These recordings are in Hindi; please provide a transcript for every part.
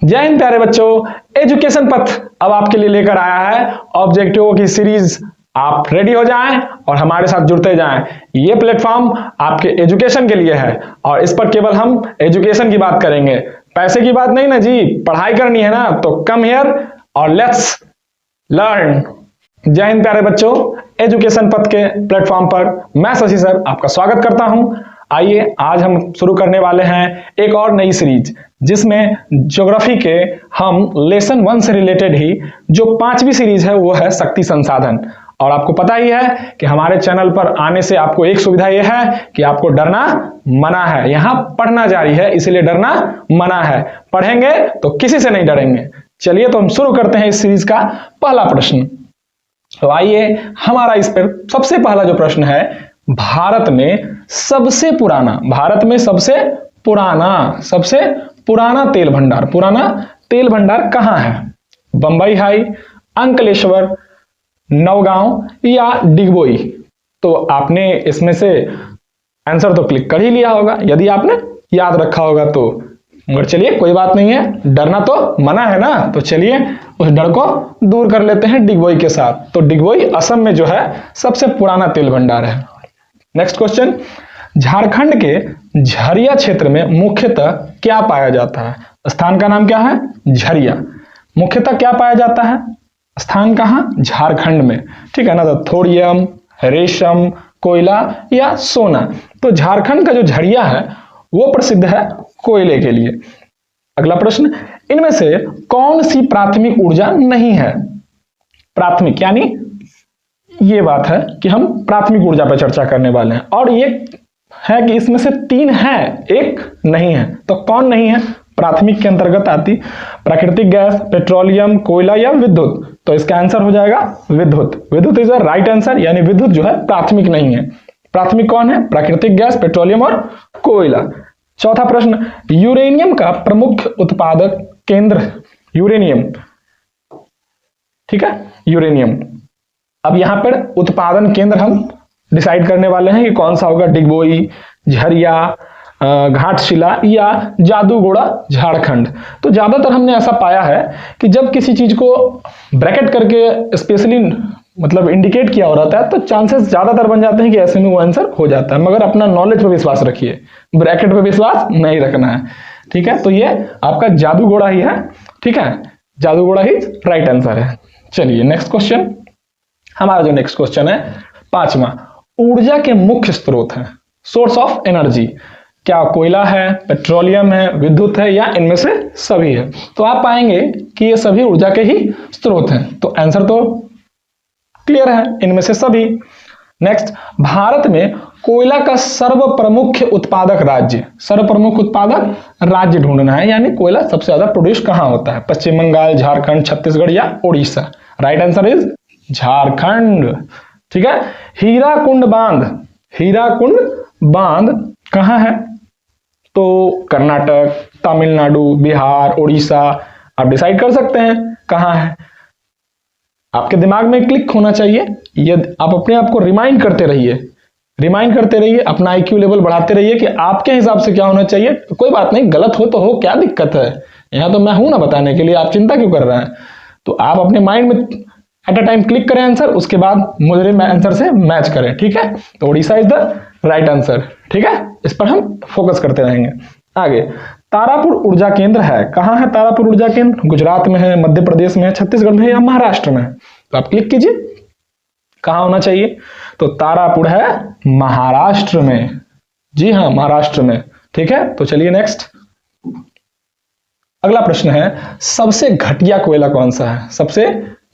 जय हिंद प्यारे बच्चों, एजुकेशन पथ अब आपके लिए लेकर आया है ऑब्जेक्टिवों की सीरीज। आप रेडी हो जाएं और हमारे साथ जुड़ते जाएं। ये प्लेटफॉर्म आपके एजुकेशन के लिए है और इस पर केवल हम एजुकेशन की बात करेंगे, पैसे की बात नहीं ना जी। पढ़ाई करनी है ना तो कम हियर और लेट्स लर्न। जय हिंद प्यारे बच्चों, एजुकेशन पथ के प्लेटफॉर्म पर मैं शशि सर आपका स्वागत करता हूं। आइए आज हम शुरू करने वाले हैं एक और नई सीरीज, जिसमें ज्योग्राफी के हम लेसन 1 से रिलेटेड ही जो 5वीं सीरीज है वो है शक्ति संसाधन। और आपको पता ही है कि हमारे चैनल पर आने से आपको एक सुविधा यह है कि आपको डरना मना है। यहाँ पढ़ना जारी है, इसलिए डरना मना है। पढ़ेंगे तो किसी से नहीं डरेंगे। चलिए तो हम शुरू करते हैं इस सीरीज का पहला प्रश्न। तो आइए हमारा इस पर सबसे पहला जो प्रश्न है, भारत में सबसे पुराना तेल भंडार कहां है? बंबई हाई, अंकलेश्वर, नौगांव या डिगबोई? तो आपने इसमें से आंसर तो क्लिक कर ही लिया होगा यदि आपने याद रखा होगा तो। मगर चलिए कोई बात नहीं है, डरना तो मना है ना, तो चलिए उस डर को दूर कर लेते हैं डिगबोई के साथ। तो डिगबोई असम में जो है सबसे पुराना तेल भंडार है। नेक्स्ट क्वेश्चन, झारखंड के झरिया क्षेत्र में मुख्यतः क्या पाया जाता है? स्थान का नाम क्या है? झरिया। मुख्यतः क्या पाया जाता है? स्थान कहां? झारखंड में, ठीक है ना। तो थोरियम, रेशम, कोयला या सोना? तो झारखंड का जो झरिया है वो प्रसिद्ध है कोयले के लिए। अगला प्रश्न, इनमें से कौन सी प्राथमिक ऊर्जा नहीं है? प्राथमिक यानी ये बात है कि हम प्राथमिक ऊर्जा पर चर्चा करने वाले हैं और ये है कि इसमें से 3 है, एक नहीं है। तो कौन नहीं है? प्राथमिक के अंतर्गत आती प्राकृतिक गैस, पेट्रोलियम, कोयला या विद्युत? तो इसका आंसर हो जाएगा विद्युत। विद्युत इज द राइट आंसर, यानी विद्युत जो है प्राथमिक नहीं है। प्राथमिक कौन है? प्राकृतिक गैस, पेट्रोलियम और कोयला। चौथा प्रश्न, यूरेनियम का प्रमुख उत्पादक केंद्र? यूरेनियम, ठीक है, यूरेनियम। अब यहां पर उत्पादन केंद्र हम डिसाइड करने वाले हैं कि कौन सा होगा, डिगबोई, झरिया, घाटशिला या जादूगोड़ा झारखंड? तो ज्यादातर हमने ऐसा पाया है कि जब किसी चीज को ब्रैकेट करके स्पेशली मतलब इंडिकेट किया हो रहता है तो चांसेस ज्यादातर बन जाते हैं कि ऐसे में वो आंसर हो जाता है। मगर अपना नॉलेज पे विश्वास रखिए, ब्रैकेट पे विश्वास नहीं रखना है, ठीक है। तो ये आपका जादूगोड़ा ही है, ठीक है, जादूगोड़ा ही राइट आंसर है। चलिए नेक्स्ट क्वेश्चन, हमारा जो नेक्स्ट क्वेश्चन है 5वां, ऊर्जा के मुख्य स्रोत हैं, सोर्स ऑफ एनर्जी? क्या कोयला है, पेट्रोलियम है, विद्युत है या इनमें से सभी है? तो आप पाएंगे कि ये सभी ऊर्जा के ही स्रोत हैं। तो आंसर तो क्लियर है, इनमें से सभी। नेक्स्ट, भारत में कोयला का सर्वप्रमुख उत्पादक राज्य ढूंढना है, यानी कोयला सबसे ज्यादा प्रोड्यूस कहां होता है? पश्चिम बंगाल, झारखंड, छत्तीसगढ़ या Orissa? Right answer is Jharkhand, ठीक है। हीराकुंड बांध कहां है? तो कर्नाटक, तमिलनाडु, बिहार, उड़ीसा, आप डिसाइड कर सकते हैं कहां है। आपके दिमाग में क्लिक होना चाहिए। यदि आप अपने आप को रिमाइंड करते रहिए, अपना IQ लेवल बढ़ाते रहिए कि आपके हिसाब से क्या होना चाहिए। कोई बात नहीं, गलत हो तो हो, क्या दिक्कत है, यहां तो मैं हूं ना बताने के लिए, आप चिंता क्यों कर रहे हैं। तो आप अपने माइंड में एट अ टाइम क्लिक करें आंसर, उसके बाद मुझे आंसर से मैच करें, ठीक है। तो Orissa is the right answer, ठीक है। इस पर हम फोकस करते रहेंगे। आगे, तारापुर ऊर्जा केंद्र है, कहां है तारापुर ऊर्जा केंद्र? गुजरात में है, मध्य प्रदेश में है, छत्तीसगढ़ में है या महाराष्ट्र में है? तो आप क्लिक कीजिए, कहां होना चाहिए? तो तारापुर है महाराष्ट्र में, जी हां, महाराष्ट्र में, ठीक है। तो चलिए नेक्स्ट, अगला प्रश्न है, सबसे घटिया कोयला कौन सा है? सबसे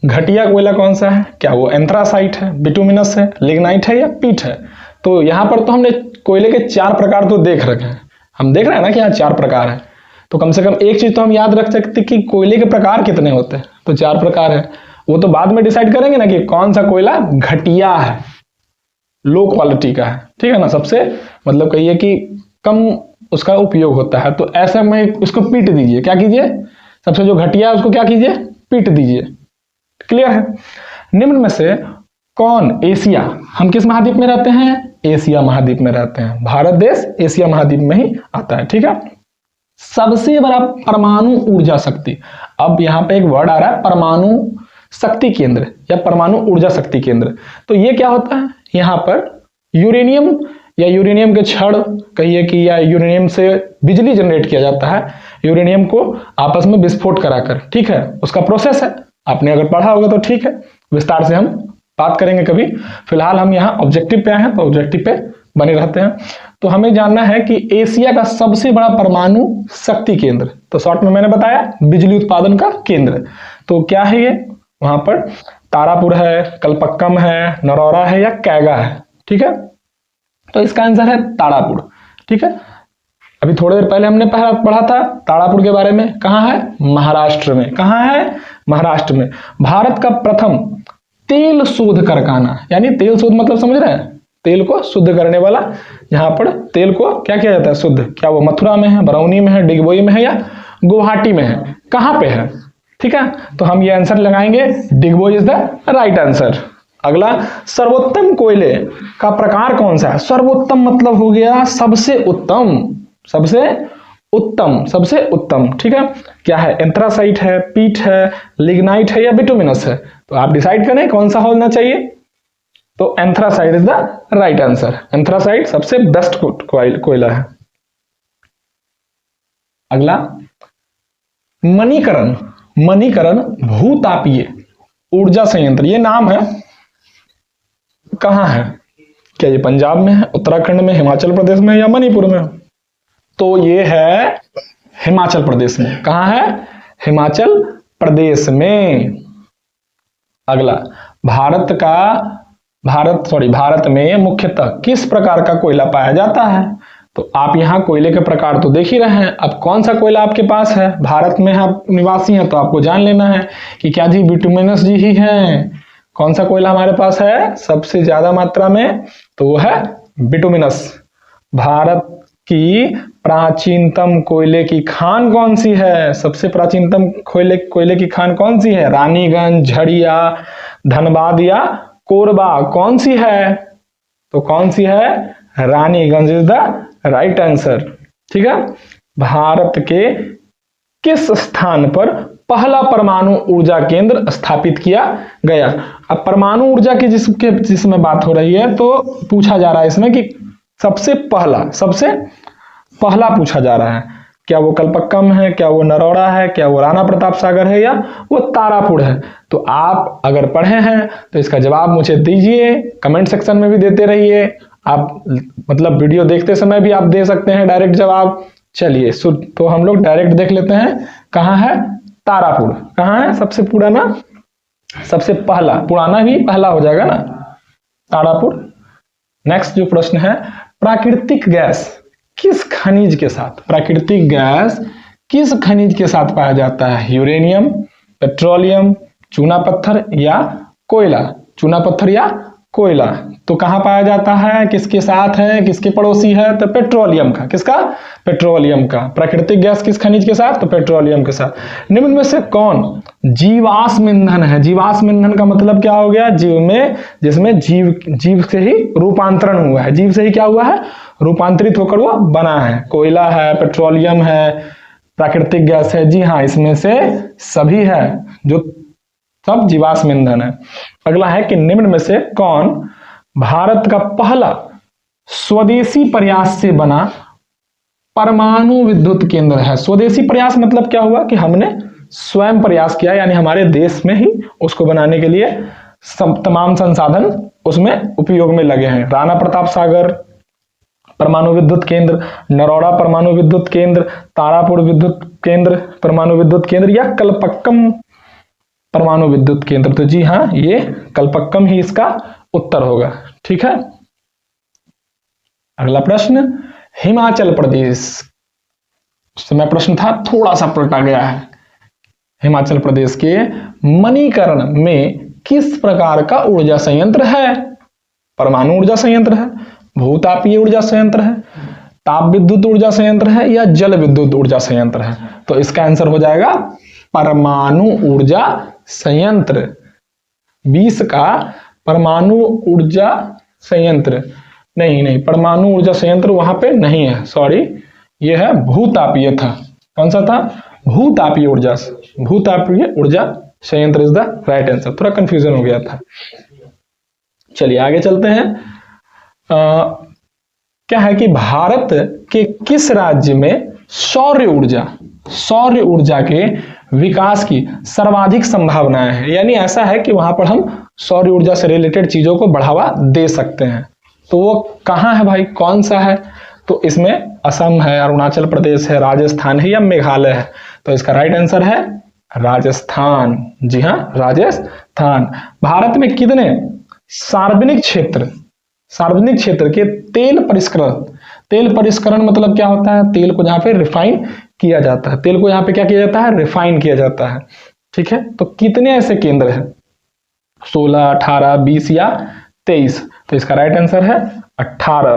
घटिया कोयला कौन सा है? क्या वो एंथ्रासाइट है, बिटुमिनस है, लिग्नाइट है या पीट है? तो यहां पर तो हमने कोयले के 4 प्रकार तो देख रखे हैं, हम देख रहे हैं ना कि यहाँ 4 प्रकार है। तो कम से कम एक चीज तो हम याद रख सकते कि कोयले के प्रकार कितने होते हैं। तो 4 प्रकार है, वो तो बाद में डिसाइड करेंगे ना कि कौन सा कोयला घटिया है, लो क्वालिटी का है, ठीक है ना। सबसे मतलब कहिए कि कम उसका उपयोग होता है, तो ऐसे में उसको पीट दीजिए। क्या कीजिए? सबसे जो घटिया है उसको क्या कीजिए? पीट दीजिए। क्लियर है। निम्न में से कौन एशिया, हम किस महाद्वीप में रहते हैं? एशिया महाद्वीप में रहते हैं। भारत देश एशिया महाद्वीप में ही आता है, ठीक है। सबसे बड़ा परमाणु ऊर्जा शक्ति। अब यहाँ पे एक वर्ड आ रहा है परमाणु शक्ति केंद्र या परमाणु ऊर्जा शक्ति केंद्र। तो ये क्या होता है, यहाँ पर यूरेनियम या यूरेनियम के छड़ कहिए कि या यूरेनियम से बिजली जनरेट किया जाता है, यूरेनियम को आपस में विस्फोट कराकर, ठीक है, उसका प्रोसेस है। आपने अगर पढ़ा होगा तो ठीक है, विस्तार से हम बात करेंगे कभी। फिलहाल हम यहाँ ऑब्जेक्टिव पे आए हैं तो ऑब्जेक्टिव पे बने रहते हैं। तो हमें जानना है कि एशिया का सबसे बड़ा परमाणु शक्ति केंद्र, तो शॉर्ट में मैंने बताया बिजली उत्पादन का केंद्र। तो क्या है ये, वहां पर तारापुर है, कलपक्कम है, नरौरा है या कैगा है, ठीक है। तो इसका आंसर है तारापुर, ठीक है। अभी थोड़ी देर पहले हमने पढ़ा था तारापुर के बारे में, कहाँ है, महाराष्ट्र में। कहाँ है, महाराष्ट्र में। भारत का प्रथम तेल शोध कारखाना, यानी तेल शोध मतलब समझ रहे हैं, तेल को शुद्ध करने वाला। यहाँ पर तेल को क्या किया जाता है शुद्ध, क्या वो मथुरा में है, बरौनी में है, डिगबोई में है या गुवाहाटी में है, कहाँ पे है, ठीक है। तो हम ये आंसर लगाएंगे, Digboi is the right answer. अगला, सर्वोत्तम कोयले का प्रकार कौन सा है। सर्वोत्तम मतलब हो गया सबसे उत्तम, सबसे उत्तम, सबसे उत्तम, ठीक है। क्या है, एंथ्रासाइट है, पीट है, लिग्नाइट है या बिटुमिनस है। तो आप डिसाइड करें कौन सा होना चाहिए। तो anthracite is the right answer. Anthracite सबसे बेस्ट कोयला है। अगला, मणिकरण, मणिकरण भूतापीय ऊर्जा संयंत्र, ये नाम है, कहां है, क्या ये पंजाब में है, उत्तराखंड में, हिमाचल प्रदेश में या मणिपुर में। तो ये है हिमाचल प्रदेश में। कहां है, हिमाचल प्रदेश में। अगला, भारत में मुख्यतः किस प्रकार का कोयला पाया जाता है। तो आप यहाँ कोयले के प्रकार तो देख ही रहे हैं, अब कौन सा कोयला आपके पास है, भारत में आप निवासी हैं तो आपको जान लेना है कि क्या जी बिटुमिनस जी ही हैं। कौन सा कोयला हमारे पास है सबसे ज्यादा मात्रा में, तो वो है बिटुमिनस। भारत की प्राचीनतम कोयले की खान कौन सी है, सबसे प्राचीनतम कोयले की खान कौन सी है, रानीगंज, झड़िया, धनबाद या कोरबा, कौन सी है। तो कौन सी है, Raniganj is the right answer, ठीक है। भारत के किस स्थान पर पहला परमाणु ऊर्जा केंद्र स्थापित किया गया। अब परमाणु ऊर्जा की जिसमें बात हो रही है, तो पूछा जा रहा है इसमें कि सबसे पहला पूछा जा रहा है, क्या वो कलपक्कम है, क्या वो नरौरा है, क्या वो राणा प्रताप सागर है या वो तारापुर है। तो आप अगर पढ़े हैं तो इसका जवाब मुझे दीजिए, कमेंट सेक्शन में भी देते रहिए। आप मतलब वीडियो देखते समय भी आप दे सकते हैं डायरेक्ट जवाब। चलिए तो हम लोग डायरेक्ट देख लेते हैं, कहाँ है, तारापुर। कहाँ है, सबसे पुराना, सबसे पहला, पुराना भी पहला हो जाएगा ना, तारापुर। नेक्स्ट जो प्रश्न है, प्राकृतिक गैस किस खनिज के साथ, प्राकृतिक गैस किस खनिज के साथ पाया जाता है। यूरेनियम, पेट्रोलियम, चूना पत्थर या कोयला। चूना पत्थर या कोयला। तो कहां पाया जाता है, किसके साथ है, किसके पड़ोसी है, तो पेट्रोलियम का। किसका, पेट्रोलियम का। प्राकृतिक गैस किस खनिज के साथ, तो पेट्रोलियम के साथ। निम्न में से कौन जीवाश्म ईंधन है। जीवाश्म ईंधन का मतलब क्या हो गया, जीव में, जिसमें जीव से ही रूपांतरण हुआ है, जीव से ही क्या हुआ है, रूपांतरित होकर वो बना है। कोयला है, पेट्रोलियम है, प्राकृतिक गैस है, जी हाँ, इसमें से सभी है, जो सब जीवाश्म ईंधन है। अगला है कि निम्न में से कौन भारत का पहला स्वदेशी प्रयास से बना परमाणु विद्युत केंद्र है। स्वदेशी प्रयास मतलब क्या हुआ कि हमने स्वयं प्रयास किया, यानी हमारे देश में ही उसको बनाने के लिए तमाम संसाधन उसमें उपयोग में लगे हैं। राणा प्रताप सागर परमाणु विद्युत केंद्र, नरौरा परमाणु विद्युत केंद्र, तारापुर विद्युत केंद्र परमाणु विद्युत केंद्र या कलपक्कम परमाणु विद्युत केंद्र। तो जी हाँ, ये कलपक्कम ही इसका उत्तर होगा, ठीक है। अगला प्रश्न, हिमाचल प्रदेश, समय प्रश्न था, थोड़ा सा पलटा गया है। हिमाचल प्रदेश के मणिकरण में किस प्रकार का ऊर्जा संयंत्र है। परमाणु ऊर्जा संयंत्र है, भूतापीय ऊर्जा संयंत्र है, ताप विद्युत ऊर्जा संयंत्र है या जल विद्युत ऊर्जा संयंत्र है। तो इसका आंसर हो जाएगा परमाणु ऊर्जा संयंत्र। 20 का परमाणु ऊर्जा संयंत्र, नहीं परमाणु ऊर्जा संयंत्र वहां पे नहीं है, सॉरी, यह है भूतापीय था। कौन सा था? भूतापीय ऊर्जा से। भूतापीय ऊर्जा संयंत्र इज द राइट आंसर। थोड़ा कंफ्यूजन हो गया था। चलिए आगे चलते हैं। क्या है कि भारत के किस राज्य में सौर ऊर्जा के विकास की सर्वाधिक संभावनाएं हैं? यानी ऐसा है कि वहां पर हम सौर ऊर्जा से रिलेटेड चीजों को बढ़ावा दे सकते हैं। तो वो कहाँ है भाई, कौन सा है? तो इसमें असम है, अरुणाचल प्रदेश है, राजस्थान है या मेघालय है? तो इसका राइट आंसर है राजस्थान। जी हाँ, राजस्थान। भारत में कितने सार्वजनिक क्षेत्र के तेल परिष्करण मतलब क्या होता है? तेल को जहां पे रिफाइन किया जाता है। तेल को यहाँ पे क्या किया जाता है? रिफाइन किया जाता है। ठीक है, तो कितने ऐसे केंद्र हैं? 16, 18, 20 या 23? तो इसका राइट आंसर है 18।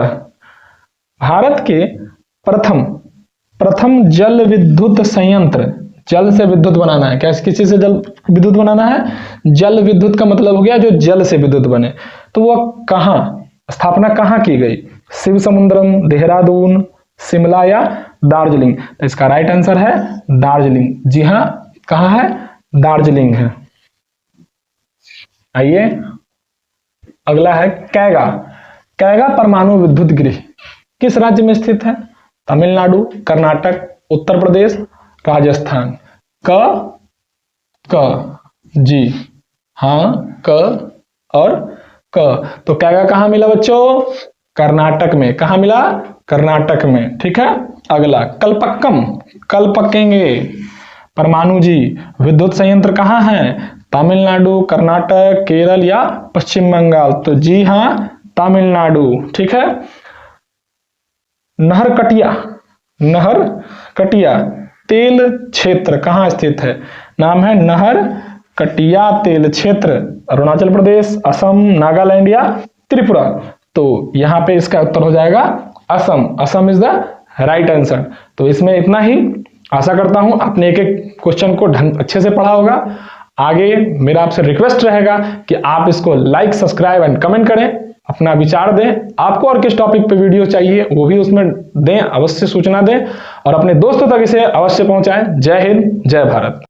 भारत के प्रथम जल विद्युत संयंत्र, जल से विद्युत बनाना है, क्या किसी से जल विद्युत बनाना है? जल विद्युत का मतलब हो गया जो जल से विद्युत बने। तो वो कहाँ, स्थापना कहाँ की गई? शिव समुद्रम, देहरादून, शिमला या दार्जिलिंग? तो इसका राइट आंसर है दार्जिलिंग। जी हाँ, कहाँ है? दार्जिलिंग है। आइए अगला है कैगा परमाणु विद्युत गृह किस राज्य में स्थित है? तमिलनाडु, कर्नाटक, उत्तर प्रदेश, राजस्थान? जी हाँ, क और क। तो कैगा कहाँ मिला बच्चों? कर्नाटक में। कहाँ मिला? कर्नाटक में। ठीक है, अगला कलपक्केंगे परमाणु जी विद्युत संयंत्र कहाँ है? तमिलनाडु, कर्नाटक, केरल या पश्चिम बंगाल? तो जी हाँ, तमिलनाडु। ठीक है, नहरकटिया तेल क्षेत्र कहाँ स्थित है? नाम है नहरकटिया तेल क्षेत्र, अरुणाचल प्रदेश, असम, नागालैंड या त्रिपुरा? तो यहाँ पे इसका उत्तर हो जाएगा Assam. Assam is the right answer. तो इसमें इतना ही। आशा करता हूं आपने एक एक क्वेश्चन को अच्छे से पढ़ा होगा। आगे मेरा आपसे रिक्वेस्ट रहेगा कि आप इसको लाइक, सब्सक्राइब एंड कमेंट करें, अपना विचार दें। आपको और किस टॉपिक पे वीडियो चाहिए वो भी उसमें दें, अवश्य सूचना दें और अपने दोस्तों तक इसे अवश्य पहुंचाएं। जय हिंद, जय भारत।